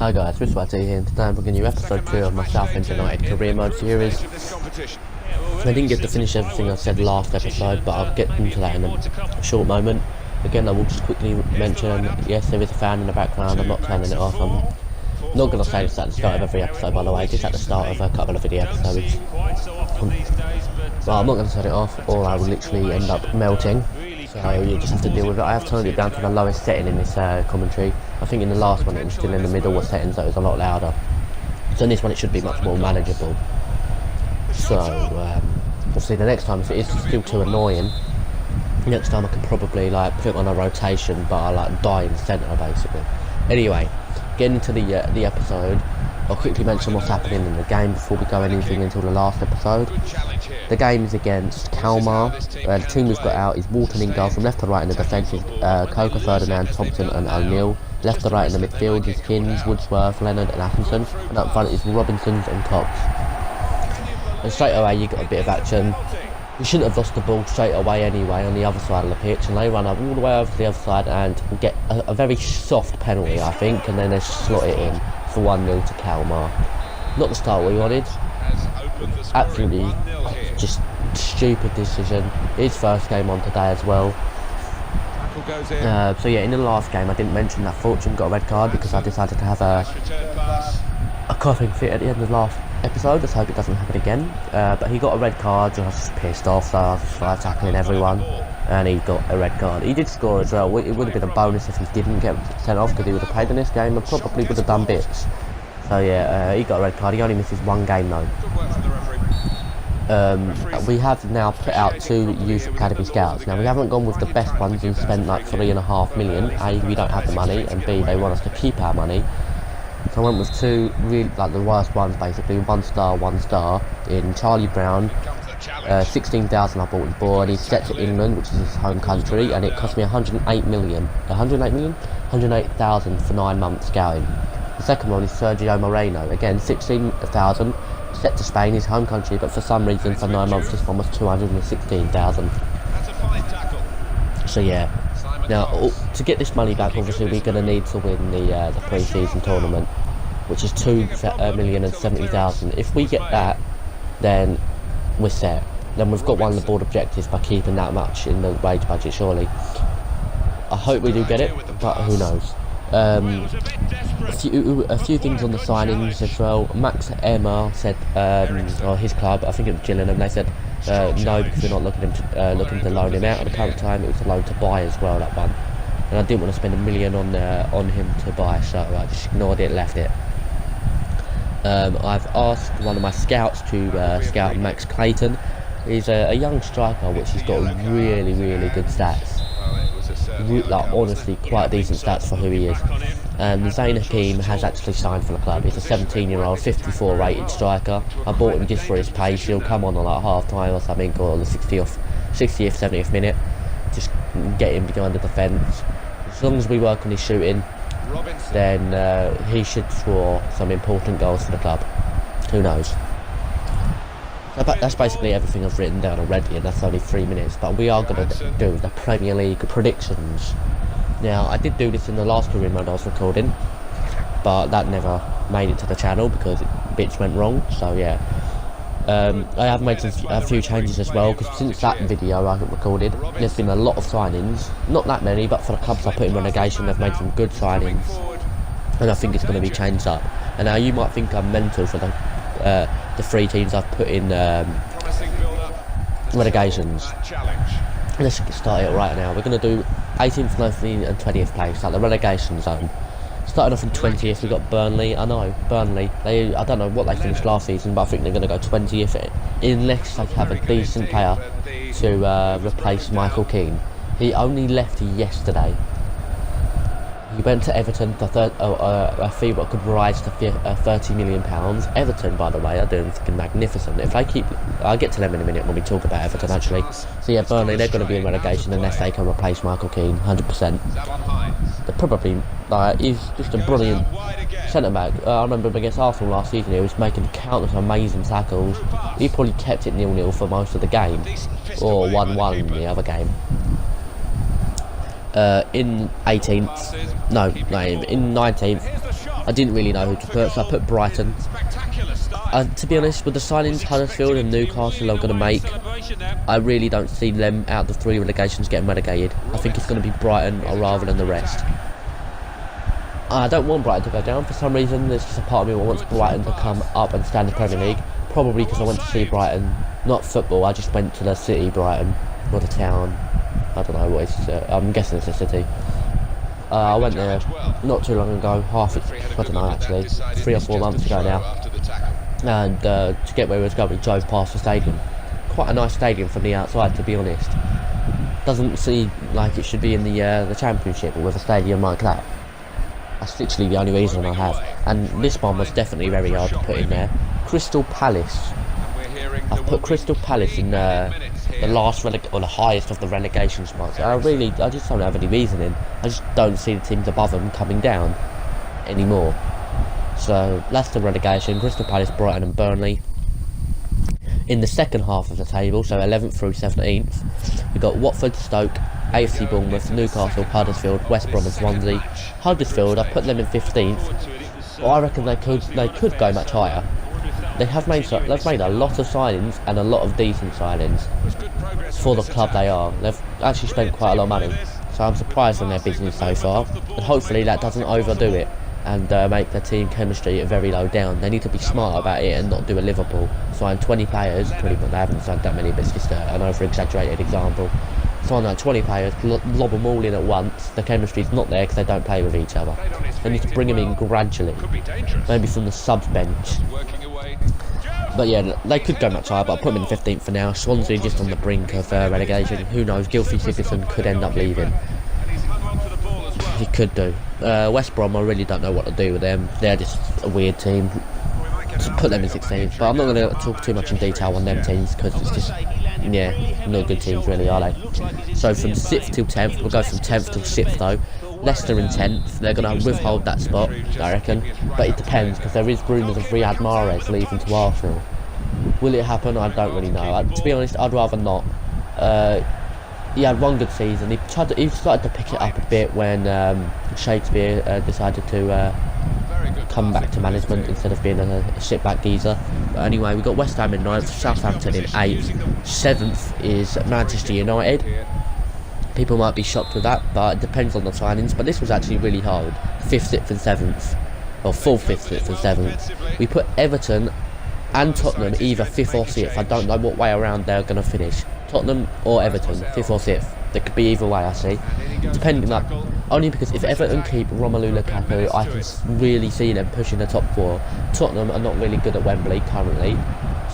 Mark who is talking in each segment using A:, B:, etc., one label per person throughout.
A: Hi guys, S1E02 here, and today I'm bringing you episode 2 of my Southend United career mode series. I didn't get to finish everything I said last episode, but I'll get into that in a short moment. Again, I will just quickly mention, yes, there is a fan in the background. I'm not turning it off. I'm not going to say this at the start of every episode, by the way, just at the start of a couple of video episodes. Well, I'm not going to turn it off, or I will literally end up melting. So you just have to deal with it. I have turned it down to the lowest setting in this commentary. I think in the last one it was still in the middle of settings, so it was a lot louder. So in this one it should be much more manageable. So obviously the next time, if it is still too annoying, next time I can probably like put it on a rotation, but I like die in the centre basically. Anyway, getting into the episode, I'll quickly mention what's happening in the game before we go anything until the last episode. The game is against Kalmar. The team we've got out is Walton in goal. From left to right in the defence is Coker, Ferdinand, Thompson and O'Neill. Left to right in the midfield is Hinge, Woodsworth, Leonard and Atkinson. And up front is Robinsons and Cox. And straight away you got a bit of action. You shouldn't have lost the ball straight away anyway on the other side of the pitch, and they run up all the way over to the other side and get a very soft penalty, I think, and then they slot it in for 1-0 to Kalmar. Not the start we wanted. Absolutely just stupid decision. His first game on today as well. So yeah, in the last game I didn't mention that Fortune got a red card because I decided to have a coughing fit at the end of the last episode. Let's hope it doesn't happen again. But he got a red card, and I was just pissed off, so I was just like tackling everyone, and he got a red card. He did score as well. It would have been a bonus if he didn't get sent off, because he would have played in this game and probably would have done bits. So yeah, he got a red card. He only misses one game though. We have now put out 2 youth academy scouts. Now we haven't gone with the best ones and spent like 3.5 million. A, we don't have the money, and B, they want us to keep our money. So I went with 2 really like the worst ones basically, 1 star in Charlie Brown. 16,000 I bought his boy, and he's set to England, which is his home country, and it cost me 108,000 for 9 months scouting. The second one is Sergio Moreno, again 16,000, set to Spain, his home country, but for some reason for 9 months this one was 216,000. So yeah. Now, to get this money back, obviously we're going to need to win the pre-season tournament, which is 2,070,000. If we get that, then we're set. Then we've got one of the board objectives by keeping that much in the wage budget, surely. I hope we do get it, but who knows. A few things on the signings as well. Max Emma said, or his club, I think it was Gillingham, they said no, because we're not looking to loan him out at the current time. It was a loan to buy as well, that one, and I didn't want to spend $1 million on him to buy, so I just ignored it, left it. I've asked one of my scouts to scout Max Clayton. He's a young striker which has got really good stats. Like honestly quite decent stats for who he is. Zayn Hakim has actually signed for the club. He's a 17-year-old 54 rated striker. I bought him just for his pace. He'll come on like half time or something, or the 60th 70th minute, just get him behind the defence. As long as we work on his shooting, then he should score some important goals for the club. Who knows? That's basically everything I've written down already, and that's only 3 minutes, but we are going to do the Premier League predictions. Now, I did do this in the last career mode I was recording, but that never made it to the channel because bits went wrong, so yeah. I have made a few changes as well, because since that video I recorded, there's been a lot of signings. Not that many, but for the clubs I put in relegation, they've made some good signings, and I think it's going to be changed up. And now you might think I'm mental for the 3 teams I've put in relegations. Let's get started right now. We're going to do 18th, 19th and 20th place, like the relegation zone. Starting off in 20th, we've got Burnley. I know, Burnley. I don't know what they finished last season, but I think they're going to go 20th, unless they have a decent player to replace Michael Keane. He only left yesterday. He went to Everton for a fee that could rise to £30 million. Everton, by the way, are doing fucking magnificent. If they keep, I'll get to them in a minute when we talk about Everton actually. So yeah, Burnley, they're going to be in relegation unless they can replace Michael Keane, 100%. They're probably, he's just a brilliant centre back. I remember him against Arsenal last season. He was making countless amazing tackles. He probably kept it 0-0 for most of the game, or 1-1 in the other game. in 18th, no, in 19th, I didn't really know who to put, so I put Brighton. To be honest, with the signings Huddersfield and Newcastle are going to make, I really don't see them out of the 3 relegations getting relegated. I think it's going to be Brighton rather than the rest. I don't want Brighton to go down for some reason. There's just a part of me that wants Brighton to come up and stand in the Premier League. Probably because I went to see Brighton, not football, I just went to the city Brighton, or the town. I don't know what it's, I'm guessing it's a city. I went there not too long ago, I don't know actually, 3 or 4 months ago now. And to get where we was going, we drove past the stadium. Quite a nice stadium from the outside, to be honest. Doesn't seem like it should be in the Championship with a stadium like that. That's literally the only reason I have. And this one was definitely very hard to put in there. Crystal Palace. I've put Crystal Palace in the last or the highest of the relegation spots. I just don't have any reasoning. I just don't see the teams above them coming down anymore. So that's the relegation. Crystal Palace, Brighton and Burnley. In the second half of the table, so 11th through 17th, we've got Watford, Stoke, AFC Bournemouth, Newcastle, Huddersfield, West Brom and Swansea. Huddersfield, I've put them in 15th, but I reckon they could go much higher. They've made a lot of signings and a lot of decent signings for the club they are. They've actually spent quite a lot of money, so I'm surprised on their business so far, and hopefully that doesn't overdo it and make their team chemistry very low down. They need to be smart about it and not do a Liverpool. Sign 20 players, they haven't signed that many, but it's just an over-exaggerated example. Sign like 20 players, lob them all in at once. The chemistry's not there because they don't play with each other. They need to bring them in gradually, maybe from the subs bench. But yeah, they could go much higher, but I'll put them in 15th for now. Swansea just on the brink of relegation. Who knows, Gylfi Sigurdsson could end up leaving. He could do. West Brom, I really don't know what to do with them. They're just a weird team. So put them in 16th, but I'm not going to talk too much in detail on them teams because it's just, yeah, not good teams really, are they? So from 6th till 10th, we'll go from 10th till 6th though. Leicester in 10th, they're going to withhold that spot, I reckon, but it depends because there is rumours of Riyad Mahrez leaving to Arsenal. Will it happen? I don't really know. To be honest, I'd rather not. He had one good season. He started to pick it up a bit when Shakespeare decided to come back to management instead of being a sit-back geezer. But anyway, we've got West Ham in 9th, Southampton in 8th, 7th is Manchester United. People might be shocked with that, but it depends on the signings. But this was actually really hard. 5th, 6th and 7th. Or 4th, 5th, 6th and 7th. We put Everton and Tottenham either 5th or 6th. I don't know what way around they're going to finish. Tottenham or Everton, 5th or 6th. They could be either way, I see. Depending, like, only because if Everton keep Romelu Lukaku, I can really see them pushing the top 4. Tottenham are not really good at Wembley currently,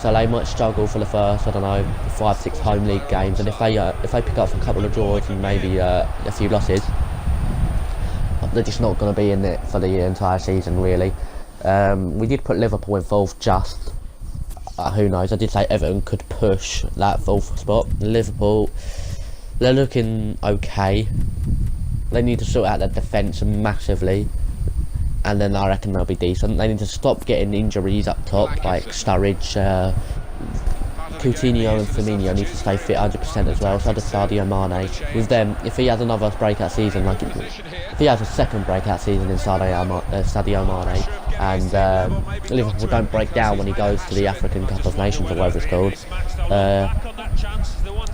A: so they might struggle for the first, I don't know, 5-6 home league games. And if they pick up a couple of draws and maybe a few losses, they're just not going to be in it for the entire season, really. We did put Liverpool in 4th just. Who knows? I did say Everton could push that 4th spot. Liverpool, they're looking okay. They need to sort out their defence massively, and then I reckon they'll be decent. They need to stop getting injuries up top, like Sturridge, Coutinho and Firmino need to stay fit 100% as well. So does Sadio Mane. With them, if he has another breakout season, like if he has a second breakout season in Sadio Mane, and Liverpool don't break down when he goes to the African Cup of Nations or whatever it's called,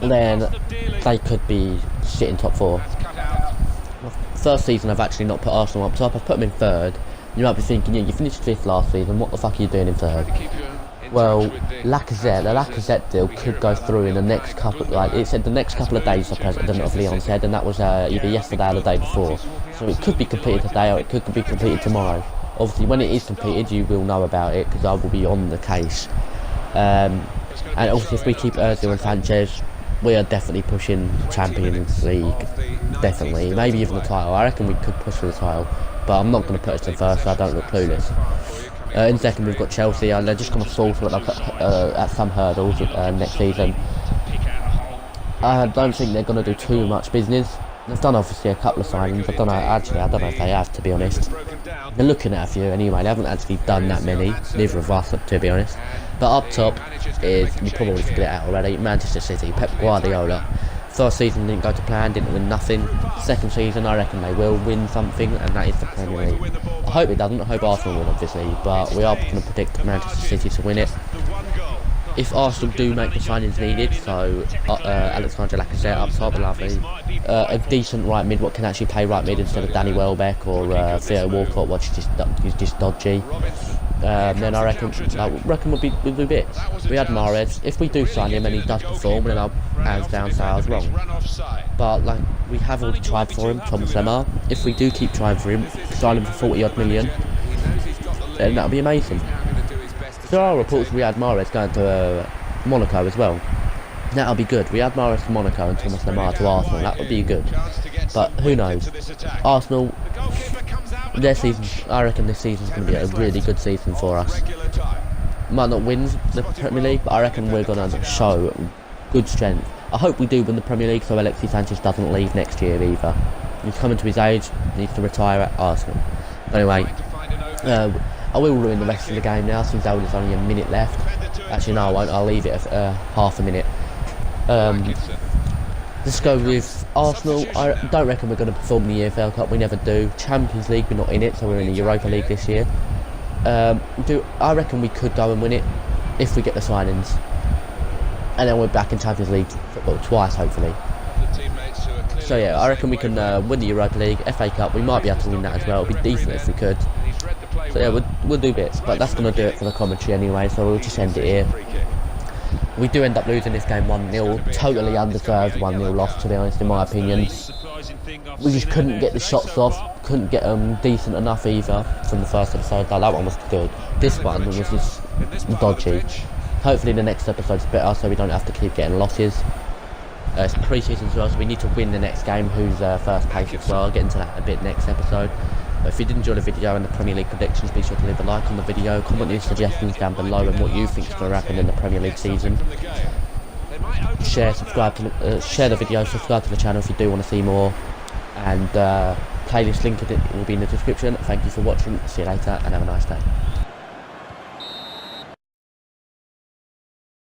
A: then they could be sitting top 4. First season I've actually not put Arsenal up top. I've put them in 3rd. You might be thinking, yeah, you finished 5th last season, what the fuck are you doing in 3rd? Well, the Lacazette deal could go through in the next couple, like it said the next couple of days, the president of Lyon said, and that was either yesterday or the day before. So it could be completed today or it could be completed tomorrow. Obviously, when it is completed, you will know about it because I will be on the case. And obviously, if we keep Ozil and Sanchez, we are definitely pushing Champions League. Definitely, maybe even the title. I reckon we could push for the title, but I'm not going to put us in 1st, so I don't look clueless. In 2nd, we've got Chelsea, and they're just going to fall for it at some hurdles next season. I don't think they're going to do too much business. They've done obviously a couple of signings. I don't know if they have, to be honest. They're looking at a few anyway. They haven't actually done that many. Neither of us, to be honest. But up top is, you probably figured it out already, Manchester City, Pep Guardiola. First season didn't go to plan, didn't win nothing. Second season, I reckon they will win something, and that is the Premier League. I hope it doesn't. I hope Arsenal win, obviously, but we are going to predict Manchester City to win it. If Arsenal do make the signings needed, so Alexander Lacazette up top, lovely, a decent right mid, what can actually play right mid instead of Danny Welbeck or Theo Walcott, which is just dodgy. Then I reckon we'll be bits. We had Mahrez. If we do sign him and he does perform, then I'll hands down say I was wrong. But like we have already tried for him, Thomas Lemar. If we do keep trying for him, sign him for 40 odd million, then that'll be amazing. There are reports we had Mahrez going to Monaco as well. That'll be good. We had Mahrez to Monaco and Thomas Lemar to Arsenal. That would be good. But who knows? Arsenal, their season, I reckon this season's going to be a really good season for us. Might not win the Premier League, but I reckon we're going to show good strength. I hope we do win the Premier League so Alexis Sanchez doesn't leave next year either. He's coming to his age, needs to retire at Arsenal. Anyway, I will ruin the rest of the game now since there's only a minute left. Actually no, I won't, I'll leave it half a minute. Let's go with Arsenal. I don't reckon we're going to perform in the EFL Cup, we never do. Champions League, we're not in it, so we're in the Europa League this year. I reckon we could go and win it if we get the signings. And then we're back in Champions League football twice, hopefully. So yeah, I reckon we can win the Europa League, FA Cup, we might be able to win that as well. It'd be decent if we could. So yeah, we'll do bits, but that's going to do it for the commentary anyway, so we'll just end it here. We do end up losing this game 1-0, totally undeserved 1-0 loss, to be honest, in my opinion. We just couldn't get the shots off, couldn't get them decent enough either from the first episode. That one was good. This one was just dodgy. Hopefully the next episode's better, so we don't have to keep getting losses. It's pre-season as well, so we need to win the next game, who's first place as well. I'll get into that a bit next episode. But if you did enjoy the video and the Premier League predictions, be sure to leave a like on the video, comment your suggestions down below and what you think is going to happen in the Premier League season. Share, subscribe to share the video, subscribe to the channel if you do want to see more, and playlist link will be in the description. Thank you for watching, see you later and have a nice day.